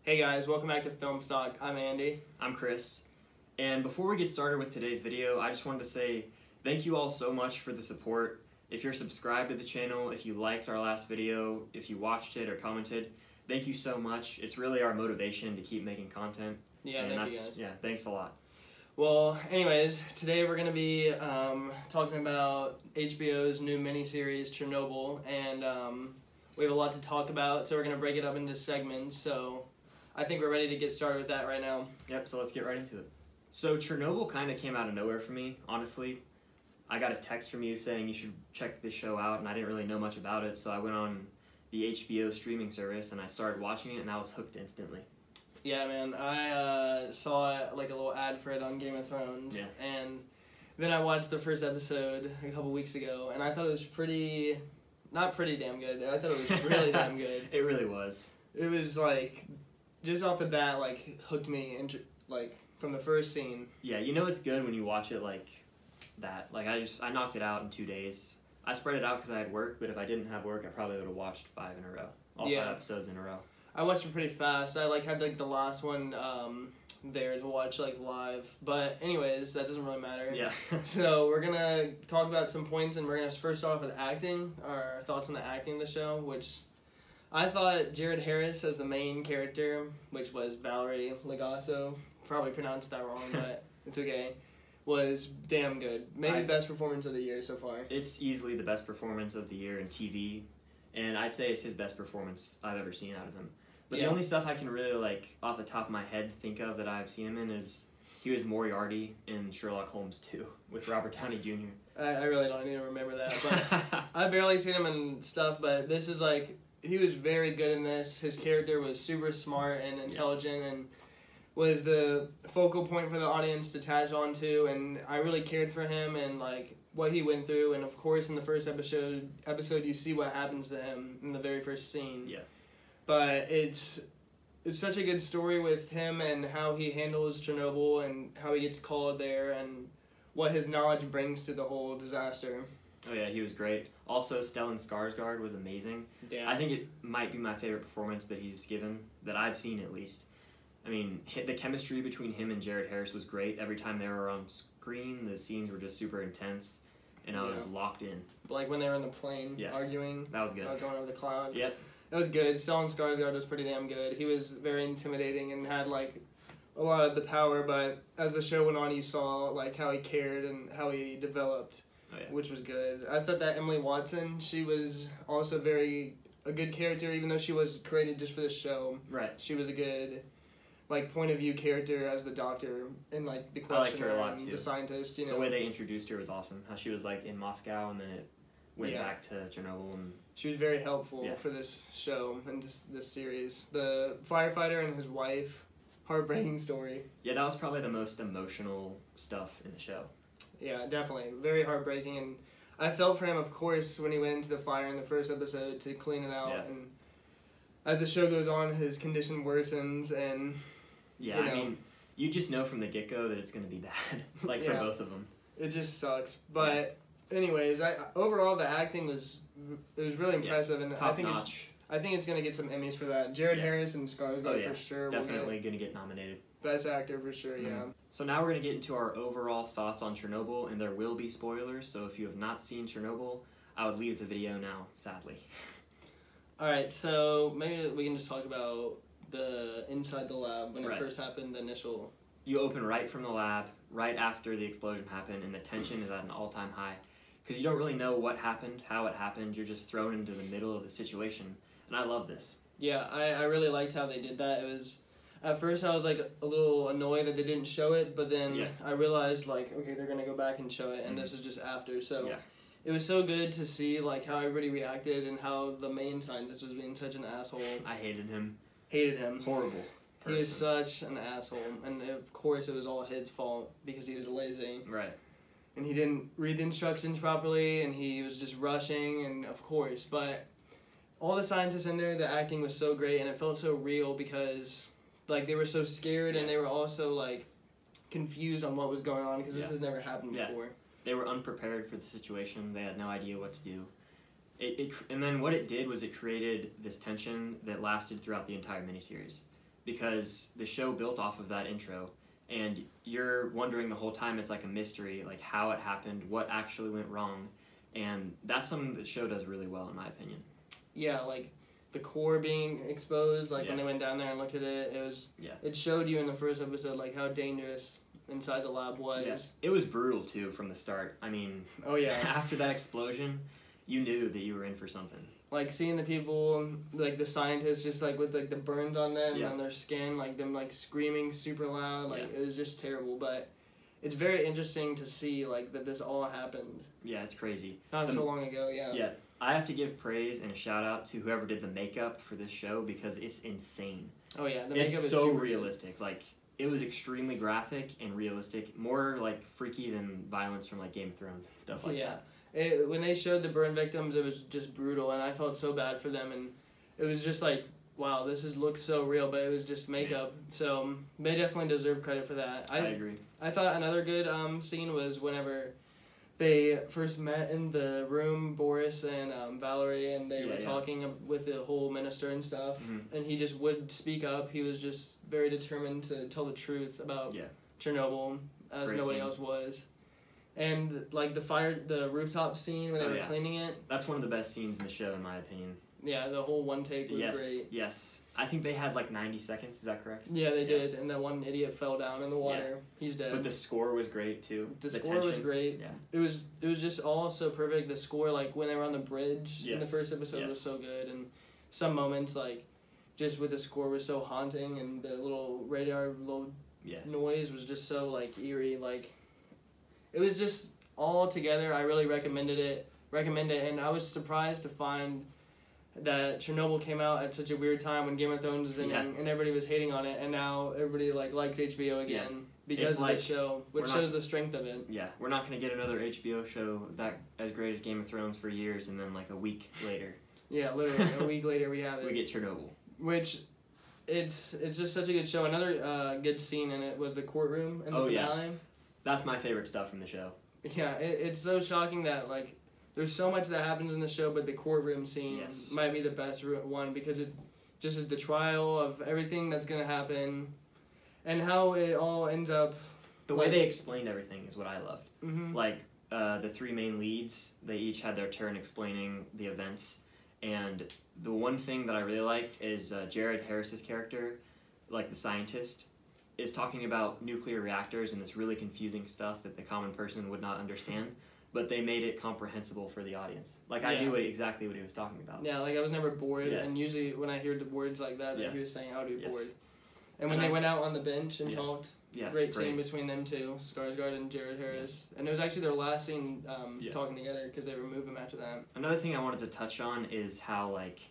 Hey guys, welcome back to Film Stock. I'm Andy. I'm Chris. And before we get started with today's video, I just wanted to say thank you all so much for the support. If you're subscribed to the channel, if you liked our last video, if you watched it or commented, thank you so much. It's really our motivation to keep making content. Yeah, thank you guys. Yeah, thanks a lot. Well, anyways, today we're going to be talking about HBO's new miniseries, Chernobyl, and we have a lot to talk about, so we're going to break it up into segments, so I think we're ready to get started with that right now. Yep, so let's get right into it. So Chernobyl kind of came out of nowhere for me, honestly. I got a text from you saying you should check this show out, and I didn't really know much about it, so I went on the HBO streaming service, and I started watching it, and I was hooked instantly. Yeah, man, I saw like a little ad for it on Game of Thrones, and then I watched the first episode a couple weeks ago, and I thought it was not pretty damn good, I thought it was really damn good. It really was. It was like, just off the bat, like, hooked me, like, from the first scene. Yeah, you know it's good when you watch it like that. Like, I knocked it out in 2 days. I spread it out because I had work, but if I didn't have work, I probably would have watched 5 in a row. All 5 episodes in a row. I watched it pretty fast. I, like, had, like, the last one there to watch, like, live. But anyways, that doesn't really matter. Yeah. So we're going to talk about some points, and we're going to first start off with acting, our thoughts on the acting of the show, which I thought Jared Harris as the main character, which was Valerie Lagasso, probably pronounced that wrong, but it's okay, was damn good. Maybe best performance of the year so far. It's easily the best performance of the year in TV, and I'd say it's his best performance I've ever seen out of him. But the only stuff I can really, like, off the top of my head think of that I've seen him in is he was Moriarty in Sherlock Holmes 2 with Robert Downey Jr. I really don't even remember that, but I've barely seen him in stuff, but this is like, he was very good in this. His character was super smart and intelligent and was the focal point for the audience to attach onto, and I really cared for him and like what he went through, and of course in the first episode you see what happens to him in the very first scene. Yeah. But it's such a good story with him and how he handles Chernobyl and how he gets called there and what his knowledge brings to the whole disaster. Oh yeah, he was great. Also, Stellan Skarsgård was amazing. Yeah. I think it might be my favorite performance that he's given, that I've seen at least. I mean, the chemistry between him and Jared Harris was great. Every time they were on screen, the scenes were just super intense, and I was locked in. Like when they were in the plane arguing. That was good. Going over the cloud. Yep. That was good. Stellan Skarsgård was pretty damn good. He was very intimidating and had like a lot of the power, but as the show went on, you saw like how he cared and how he developed. Oh, yeah. Which was good. I thought that Emily Watson, she was also a good character, even though she was created just for the show. Right. She was a good, like, point of view character as the doctor and like the questioner and the scientist. You know, the way they introduced her was awesome. How she was like in Moscow and then it went back to Chernobyl, and she was very helpful for this show and this series. The firefighter and his wife, heartbreaking story. Yeah, that was probably the most emotional stuff in the show. Yeah, definitely. Very heartbreaking, and I felt for him, of course, when he went into the fire in the first episode to clean it out, and as the show goes on, his condition worsens, and, I mean, you just know from the get-go that it's going to be bad, like, for both of them. It just sucks, but anyways, overall, the acting was really impressive, and top notch. I think it's going to get some Emmys for that. Jared Harris and Skarsgård for sure. Definitely going to get nominated. Best actor for sure, So now we're going to get into our overall thoughts on Chernobyl, and there will be spoilers, so if you have not seen Chernobyl, I would leave the video now, sadly. Alright, so maybe we can just talk about the inside the lab when it first happened, the initial... You open right from the lab, right after the explosion happened, and the tension is at an all-time high. Because you don't really know what happened, how it happened, you're just thrown into the middle of the situation. And I love this. Yeah, I really liked how they did that. It was, at first I was like a little annoyed that they didn't show it, but then I realized like, okay, they're going to go back and show it, and this is just after. So it was so good to see like how everybody reacted and how the main scientist was being such an asshole. I hated him. Horrible. He was such an asshole, and of course it was all his fault because he was lazy. Right. And he didn't read the instructions properly, and he was just rushing, and of course, but all the scientists in there, the acting was so great, and it felt so real because, like, they were so scared, and they were also, like, confused on what was going on because this has never happened before. They were unprepared for the situation. They had no idea what to do. And then what it did was it created this tension that lasted throughout the entire miniseries. because the show built off of that intro, and you're wondering the whole time. It's like a mystery, like how it happened, what actually went wrong, and that's something that the show does really well, in my opinion. Yeah, like the core being exposed, like Yeah. when they went down there and looked at it, Yeah. it showed you in the first episode like how dangerous inside the lab was. Yeah. It was brutal too from the start. I mean, Oh yeah. after that explosion, you knew that you were in for something. Like seeing the people, like the scientists, just like with like the burns on them Yeah. on their skin, like them like screaming super loud, like Yeah. it was just terrible. But it's very interesting to see like that this all happened Yeah, it's crazy. not so long ago. Yeah. Yeah, I have to give praise and a shout out to whoever did the makeup for this show because it's insane. Oh yeah, the It's makeup is so super good. realistic. Like, it was extremely graphic and realistic, more like freaky than violence from like Game of Thrones and stuff like Yeah. that. When they showed the burn victims, it was just brutal, and I felt so bad for them, and it was just like, wow, looks so real, but it was just makeup, so they definitely deserve credit for that. I agree. I thought another good scene was whenever they first met in the room, Boris and Valerie, and they were talking with the whole minister and stuff, and he just would speak up. He was just very determined to tell the truth about Chernobyl, as Great nobody scene. else was. And like the rooftop scene when they were cleaning it. That's one of the best scenes in the show, in my opinion. Yeah, the whole one take was great. Yes. I think they had like 90 seconds, is that correct? Yeah, they did, and that one idiot fell down in the water. He's dead. But the score was great too. The score was tension. great. Yeah. It was just all so perfect. The score, like when they were on the bridge in the Yes. first episode, Yes. was so good, and some moments like just with the score was so haunting, and the little radar noise was just so like eerie. Like it was just all together. I really recommend it, and I was surprised to find that Chernobyl came out at such a weird time when Game of Thrones was in, and everybody was hating on it, and now everybody like likes HBO again because of the show, which shows the strength of it. Yeah, we're not gonna get another HBO show that as great as Game of Thrones for years, and then like a week later. Yeah, literally a week later we have it. We get Chernobyl. Which, it's just such a good show. Another good scene in it was the courtroom in the finale. Yeah. That's my favorite stuff from the show. Yeah, it's so shocking that like there's so much that happens in the show, but the courtroom scene might be the best one because it just is the trial of everything that's gonna happen, and how it all ends up. The way they explained everything is what I loved. Mm-hmm. Like the three main leads, they each had their turn explaining the events, and the one thing that I really liked is Jared Harris's character, like the scientist, is talking about nuclear reactors and this really confusing stuff that the common person would not understand, but they made it comprehensible for the audience. Like, I knew exactly what he was talking about. Yeah, like I was never bored, and usually when I hear the words like that he was saying, I would be bored. And when they went out on the bench and talked, great scene between them two, Skarsgård and Jared Harris. And it was actually their last scene talking together because they removed them after that. Another thing I wanted to touch on is how, like,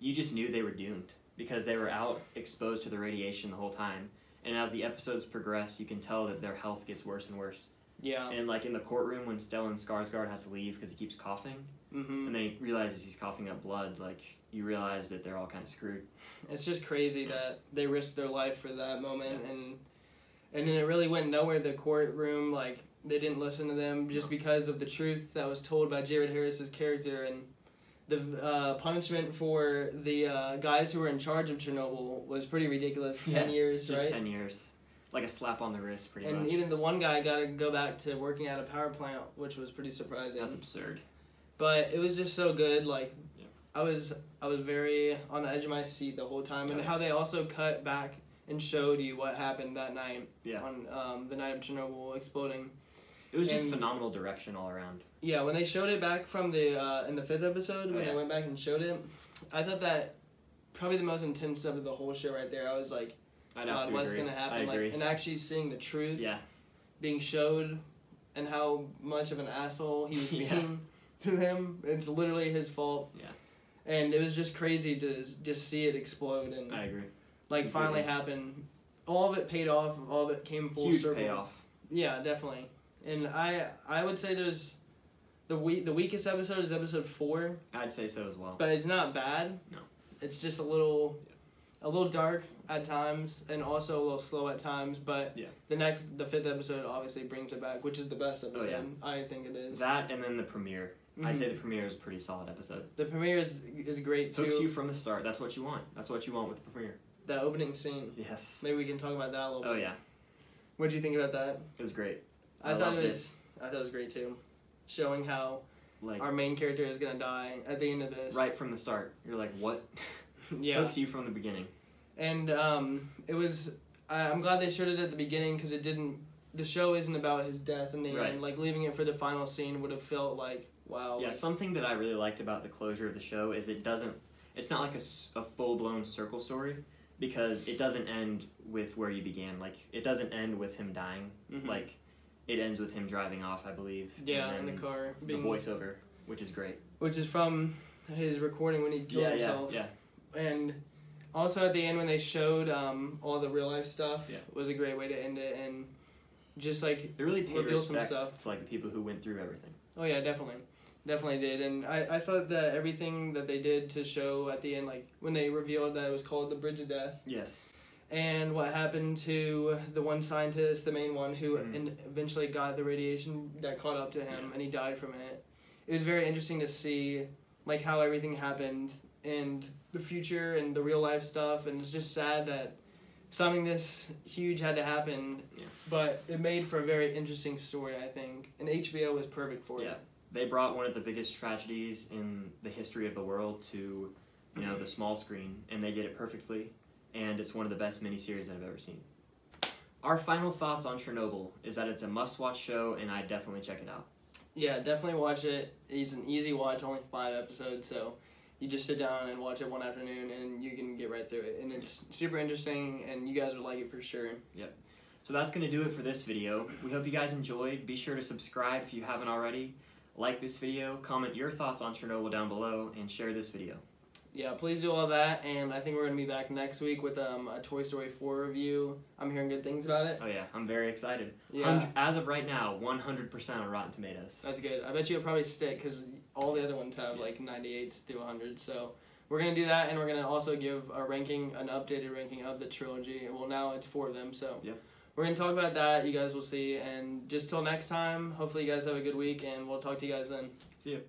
you just knew they were doomed because they were out exposed to the radiation the whole time. And as the episodes progress, you can tell that their health gets worse and worse. Yeah. And, like, in the courtroom when Stellan Skarsgård has to leave because he keeps coughing, and then he realizes he's coughing up blood, like, you realize that they're all kind of screwed. It's just crazy that they risked their life for that moment, and then it really went nowhere. The courtroom, like, they didn't listen to them just because of the truth that was told by Jared Harris's character, and the punishment for the guys who were in charge of Chernobyl was pretty ridiculous. 10 years, just right? 10 years. Like a slap on the wrist, pretty much. And even the one guy got to go back to working at a power plant, which was pretty surprising. That's absurd. But it was just so good. Like, I was very on the edge of my seat the whole time, and how they also cut back and showed you what happened that night on the night of Chernobyl exploding. It was just phenomenal direction all around. Yeah, when they showed it back from the in the 5th episode, when they went back and showed it, I thought that probably the most intense stuff of the whole show right there. I was like, God, what's going to happen? Like, and actually seeing the truth being showed and how much of an asshole he was being to them. It's literally his fault. Yeah. And it was just crazy to just see it explode and I agree. Like finally happen. All of it paid off. All of it came full circle. Huge payoff. Yeah, definitely. And I would say there's the weakest episode is episode 4. I'd say so as well. But it's not bad. No. It's just a little dark at times and also a little slow at times, but the 5th episode obviously brings it back, which is the best episode. I think it is. That and then the premiere. I'd say the premiere is a pretty solid episode. The premiere is great too. Hooks you from the start. That's what you want. That's what you want with the premiere. that opening scene. Yes. Maybe we can talk about that a little bit. Oh yeah. What did you think about that? It was great. I thought it was great too, showing how Like our main character is gonna die at the end of this. right from the start. You're like, what? Yeah. Hooks you from the beginning. And it was. I'm glad they showed it at the beginning because it didn't. The show isn't about his death in the Right. end. Like leaving it for the final scene would have felt like wow. Yeah, like, something that I really liked about the closure of the show is it doesn't. It's not like a full blown circle story because it doesn't end with where you began. Like it doesn't end with him dying. Mhm. Like it ends with him driving off, I believe. Yeah, and in the then car. The voiceover, which is great. Which is from his recording when he killed himself. Yeah. And also at the end when they showed all the real life stuff was a great way to end it and just like It really paid reveal some respect stuff. to like the people who went through everything. Oh yeah, definitely did. And I thought that everything that they did to show at the end, like when they revealed that it was called the Bridge of Death. Yes. And what happened to the one scientist, the main one, who eventually got the radiation that caught up to him, and he died from it. It was very interesting to see, like, how everything happened, and the future, and the real life stuff, and it's just sad that something this huge had to happen, but it made for a very interesting story, I think, and HBO was perfect for it. Yeah, they brought one of the biggest tragedies in the history of the world to, the small screen, and they did it perfectly. And it's one of the best miniseries I've ever seen. Our final thoughts on Chernobyl is that it's a must-watch show, and I'd definitely check it out. Yeah, definitely watch it. It's an easy watch, only 5 episodes, so you just sit down and watch it one afternoon, and you can get right through it. And it's super interesting, and you guys would like it for sure. Yep. So that's going to do it for this video. We hope you guys enjoyed. Be sure to subscribe if you haven't already. Like this video, comment your thoughts on Chernobyl down below, and share this video. Yeah, please do all that, and I think we're going to be back next week with a Toy Story 4 review. I'm hearing good things about it. Oh yeah, I'm very excited. Yeah. As of right now, 100% on Rotten Tomatoes. That's good. I bet you it'll probably stick, because all the other ones have like 98s through 100, so we're going to do that, and we're going to also give a ranking, an updated ranking of the trilogy. Well, now it's 4 of them, so we're going to talk about that. You guys will see, and just till next time, hopefully you guys have a good week, and we'll talk to you guys then. See you.